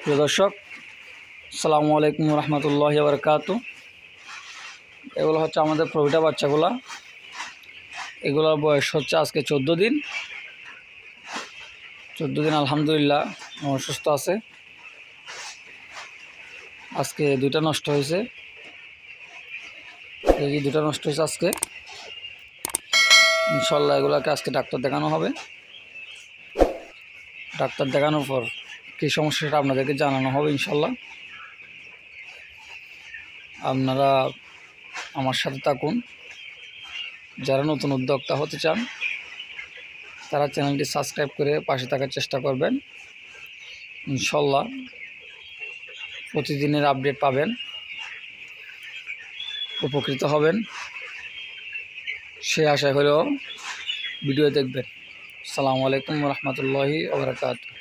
প্রিয় দর্শক, আসসালামু আলাইকুম রহমতুল্লাহি ওয়া বারাকাতুহু। এগুলো হচ্ছে আমাদের প্রভিটা বাচ্চাগুলা। এগুলোর বয়স হচ্ছে আজকে 14 দিন। 14 দিন আলহামদুলিল্লাহ সুস্থ আছে। আজকে দুইটা নষ্ট হয়েছে, এই দুটা নষ্ট হয়েছে আজকে। ইনশাল্লাহ এগুলাকে আজকে ডাক্তার দেখানো হবে। ডাক্তার দেখানোর পর কী সমস্যাটা আপনাদেরকে জানানো হবে ইনশাল্লাহ। আপনারা আমার সাথে থাকুন। যারা নতুন উদ্যোক্তা হতে চান তারা চ্যানেলটি সাবস্ক্রাইব করে পাশে থাকার চেষ্টা করবেন। ইনশাল্লাহ প্রতিদিনের আপডেট পাবেন, উপকৃত হবেন সে আশা হলেও ভিডিও দেখবেন। আসসালামু আলাইকুম রহমতুল্লাহি ওয়া বারাকাতুহু।